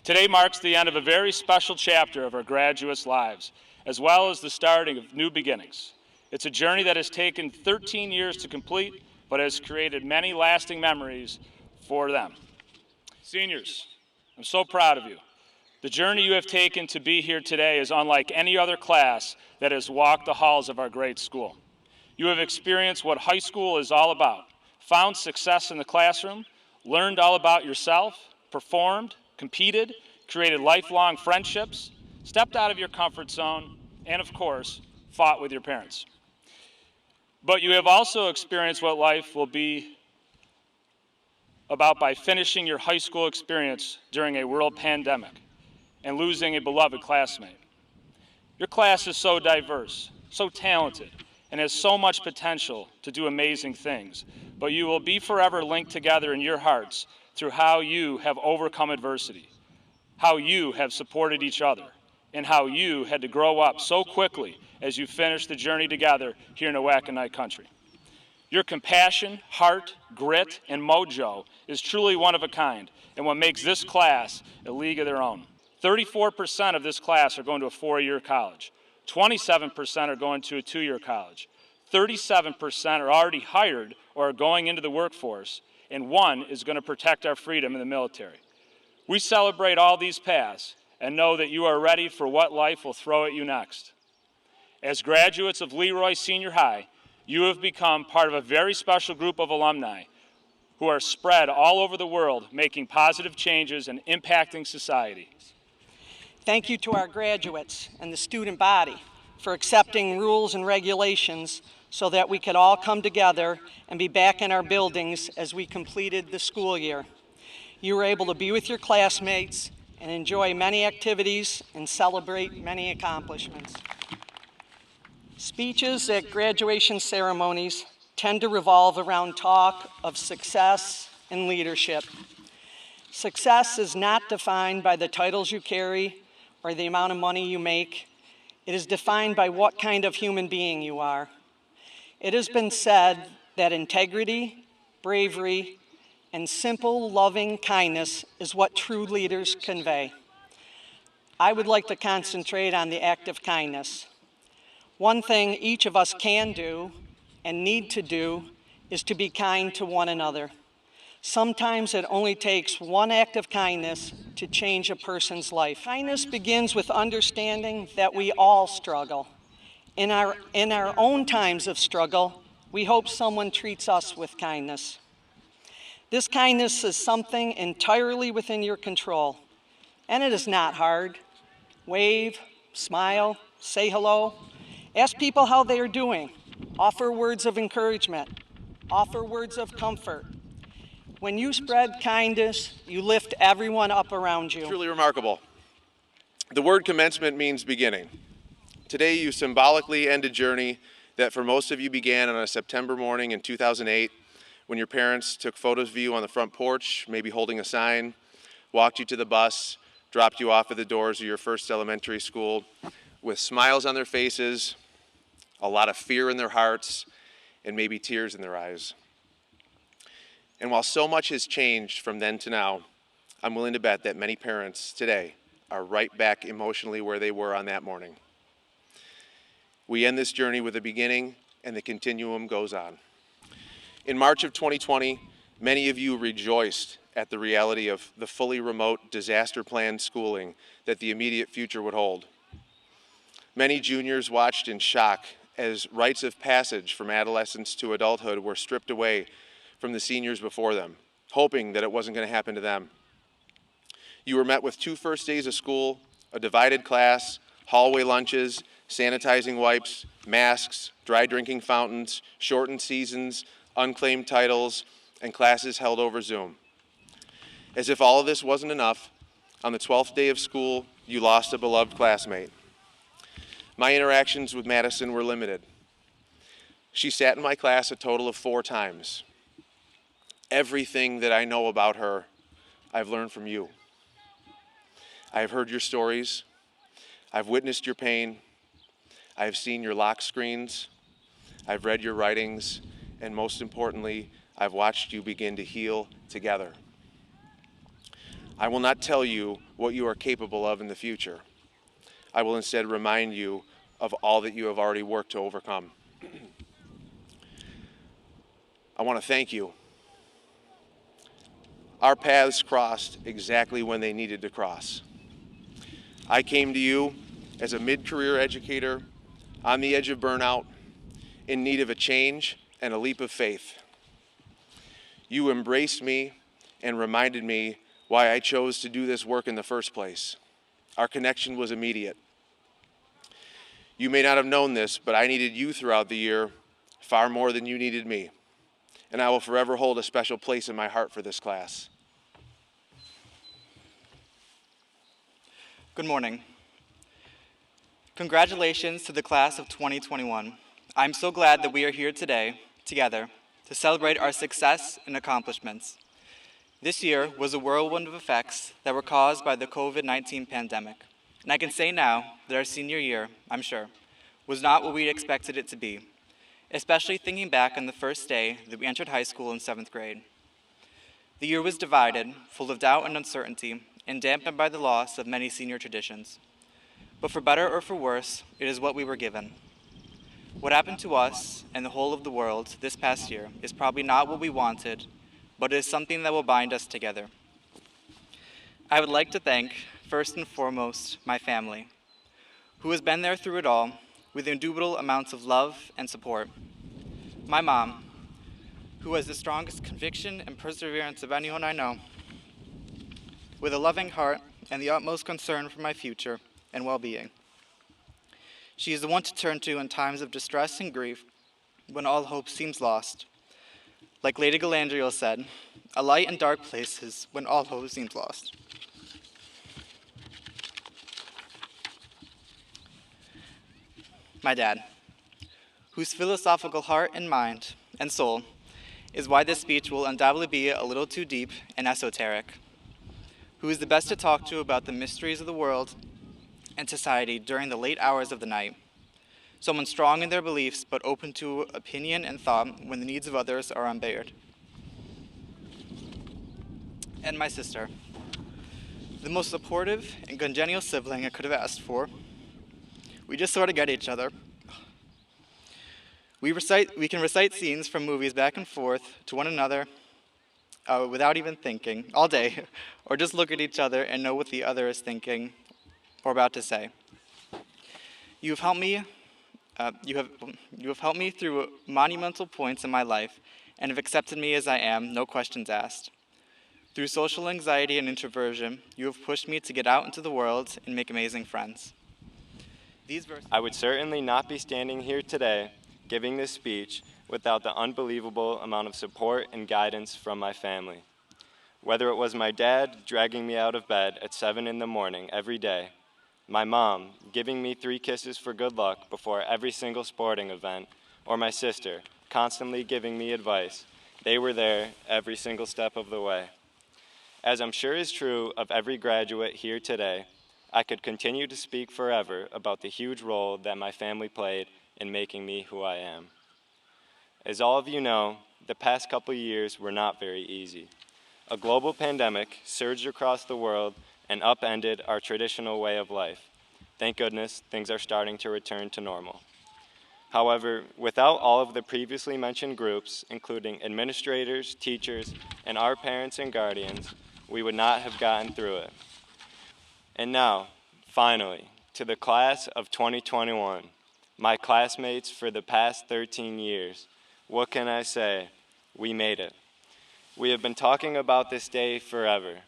Today marks the end of a very special chapter of our graduates' lives, as well as the starting of new beginnings. It's a journey that has taken 13 years to complete, but has created many lasting memories for them. Seniors, I'm so proud of you. The journey you have taken to be here today is unlike any other class that has walked the halls of our great school. You have experienced what high school is all about, found success in the classroom, learned all about yourself, performed, competed, created lifelong friendships, stepped out of your comfort zone, and of course, fought with your parents. But you have also experienced what life will be about by finishing your high school experience during a world pandemic and losing a beloved classmate. Your class is so diverse, so talented, and has so much potential to do amazing things, but you will be forever linked together in your hearts through how you have overcome adversity, how you have supported each other, and how you had to grow up so quickly as you finished the journey together here in Awakenite country. Your compassion, heart, grit, and mojo is truly one of a kind, and what makes this class a league of their own. 34% of this class are going to a 4-year college. 27% are going to a 2-year college. 37% are already hired or are going into the workforce, and 1 is going to protect our freedom in the military. We celebrate all these paths and know that you are ready for what life will throw at you next. As graduates of Leroy Senior High, you have become part of a very special group of alumni who are spread all over the world, making positive changes and impacting society. Thank you to our graduates and the student body for accepting rules and regulations so that we could all come together and be back in our buildings as we completed the school year. You were able to be with your classmates and enjoy many activities and celebrate many accomplishments. Speeches at graduation ceremonies tend to revolve around talk of success and leadership. Success is not defined by the titles you carry or the amount of money you make. It is defined by what kind of human being you are. It has been said that integrity, bravery, and simple, loving kindness is what true leaders convey. I would like to concentrate on the act of kindness. One thing each of us can do and need to do is to be kind to one another. Sometimes it only takes one act of kindness to change a person's life. Kindness begins with understanding that we all struggle. In our own times of struggle, we hope someone treats us with kindness. This kindness is something entirely within your control, and it is not hard. Wave, smile, say hello, ask people how they are doing, offer words of encouragement, offer words of comfort. When you spread kindness, you lift everyone up around you. Truly remarkable. The word commencement means beginning. Today you symbolically end a journey that for most of you began on a September morning in 2008 when your parents took photos of you on the front porch, maybe holding a sign, walked you to the bus, dropped you off at the doors of your first elementary school with smiles on their faces, a lot of fear in their hearts, and maybe tears in their eyes. And while so much has changed from then to now, I'm willing to bet that many parents today are right back emotionally where they were on that morning. We end this journey with a beginning, and the continuum goes on. In March of 2020, many of you rejoiced at the reality of the fully remote disaster-planned schooling that the immediate future would hold. Many juniors watched in shock as rites of passage from adolescence to adulthood were stripped away from the seniors before them, hoping that it wasn't going to happen to them. You were met with 2 first days of school, a divided class, hallway lunches, sanitizing wipes, masks, dry drinking fountains, shortened seasons, unclaimed titles, and classes held over Zoom. As if all of this wasn't enough, on the 12th day of school, you lost a beloved classmate. My interactions with Madison were limited. She sat in my class a total of 4 times. Everything that I know about her, I've learned from you. I have heard your stories. I've witnessed your pain. I've seen your lock screens. I've read your writings. And most importantly, I've watched you begin to heal together. I will not tell you what you are capable of in the future. I will instead remind you of all that you have already worked to overcome. I want to thank you. Our paths crossed exactly when they needed to cross. I came to you as a mid-career educator on the edge of burnout, in need of a change and a leap of faith. You embraced me and reminded me why I chose to do this work in the first place. Our connection was immediate. You may not have known this, but I needed you throughout the year far more than you needed me. And I will forever hold a special place in my heart for this class. Good morning. Congratulations to the class of 2021. I'm so glad that we are here today, together, to celebrate our success and accomplishments. This year was a whirlwind of effects that were caused by the COVID-19 pandemic. And I can say now that our senior year, I'm sure, was not what we expected it to be, especially thinking back on the first day that we entered high school in 7th grade. The year was divided, full of doubt and uncertainty, and dampened by the loss of many senior traditions. But for better or for worse, it is what we were given. What happened to us and the whole of the world this past year is probably not what we wanted, but it is something that will bind us together. I would like to thank, first and foremost, my family, who has been there through it all with indubitable amounts of love and support. My mom, who has the strongest conviction and perseverance of anyone I know, with a loving heart and the utmost concern for my future and well-being. She is the one to turn to in times of distress and grief when all hope seems lost. Like Lady Galadriel said, a light in dark places when all hope seems lost. My dad, whose philosophical heart and mind and soul is why this speech will undoubtedly be a little too deep and esoteric, who is the best to talk to about the mysteries of the world and society during the late hours of the night. Someone strong in their beliefs but open to opinion and thought when the needs of others are unbared. And my sister, the most supportive and congenial sibling I could have asked for. We just sort of get each other. We can recite scenes from movies back and forth to one another without even thinking, all day, or just look at each other and know what the other is thinking or about to say. You have helped me through monumental points in my life and have accepted me as I am, no questions asked. Through social anxiety and introversion, you have pushed me to get out into the world and make amazing friends. I would certainly not be standing here today giving this speech without the unbelievable amount of support and guidance from my family. Whether it was my dad dragging me out of bed at 7 in the morning every day, my mom giving me 3 kisses for good luck before every single sporting event, or my sister constantly giving me advice, they were there every single step of the way. As I'm sure is true of every graduate here today, I could continue to speak forever about the huge role that my family played in making me who I am. As all of you know, the past couple years were not very easy. A global pandemic surged across the world and upended our traditional way of life. Thank goodness things are starting to return to normal. However, without all of the previously mentioned groups, including administrators, teachers, and our parents and guardians, we would not have gotten through it. And now, finally, to the class of 2021, my classmates for the past 13 years, what can I say? We made it. We have been talking about this day forever.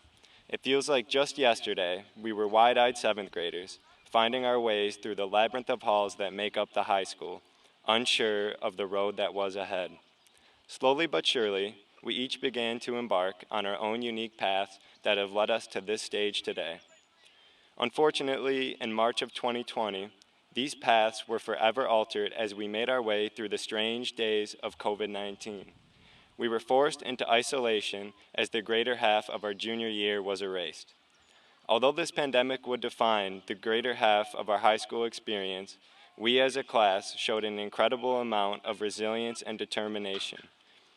It feels like just yesterday we were wide-eyed 7th graders, finding our ways through the labyrinth of halls that make up the high school, unsure of the road that was ahead. Slowly but surely, we each began to embark on our own unique paths that have led us to this stage today. Unfortunately, in March of 2020, these paths were forever altered as we made our way through the strange days of COVID-19. We were forced into isolation as the greater half of our junior year was erased. Although this pandemic would define the greater half of our high school experience, we as a class showed an incredible amount of resilience and determination.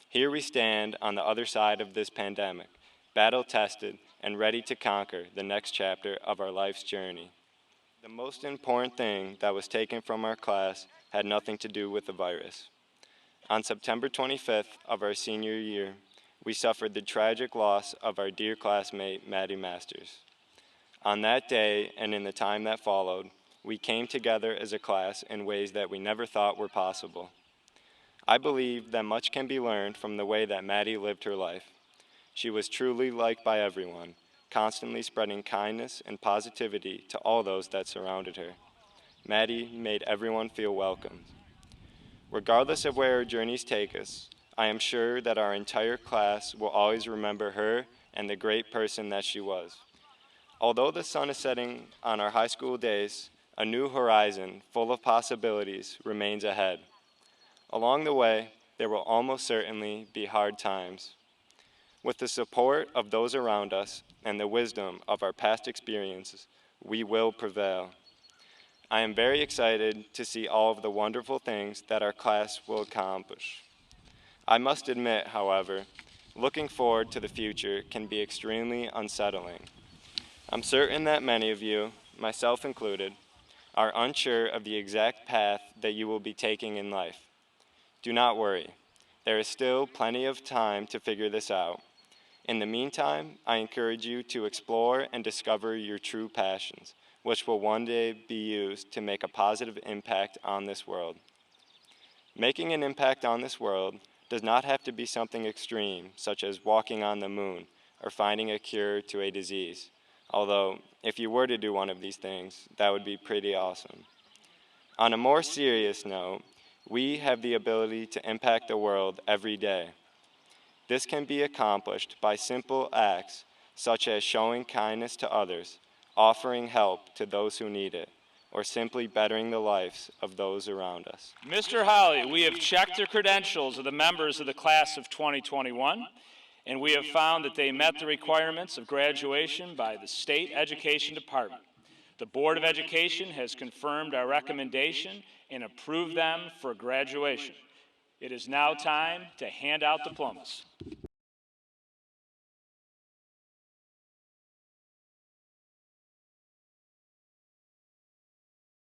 Here we stand on the other side of this pandemic, battle-tested, and ready to conquer the next chapter of our life's journey. The most important thing that was taken from our class had nothing to do with the virus. On September 25th of our senior year, we suffered the tragic loss of our dear classmate, Maddie Masters. On that day and in the time that followed, we came together as a class in ways that we never thought were possible. I believe that much can be learned from the way that Maddie lived her life. She was truly liked by everyone, constantly spreading kindness and positivity to all those that surrounded her. Maddie made everyone feel welcome. Regardless of where our journeys take us, I am sure that our entire class will always remember her and the great person that she was. Although the sun is setting on our high school days, a new horizon full of possibilities remains ahead. Along the way, there will almost certainly be hard times. With the support of those around us and the wisdom of our past experiences, we will prevail. I am very excited to see all of the wonderful things that our class will accomplish. I must admit, however, looking forward to the future can be extremely unsettling. I'm certain that many of you, myself included, are unsure of the exact path that you will be taking in life. Do not worry. There is still plenty of time to figure this out. In the meantime, I encourage you to explore and discover your true passions, which will one day be used to make a positive impact on this world. Making an impact on this world does not have to be something extreme, such as walking on the moon or finding a cure to a disease. Although, if you were to do one of these things, that would be pretty awesome. On a more serious note, we have the ability to impact the world every day. This can be accomplished by simple acts such as showing kindness to others, offering help to those who need it, or simply bettering the lives of those around us. Mr. Holly, we have checked the credentials of the members of the class of 2021, and we have found that they met the requirements of graduation by the State Education Department. The Board of Education has confirmed our recommendation and approved them for graduation. It is now time to hand out diplomas.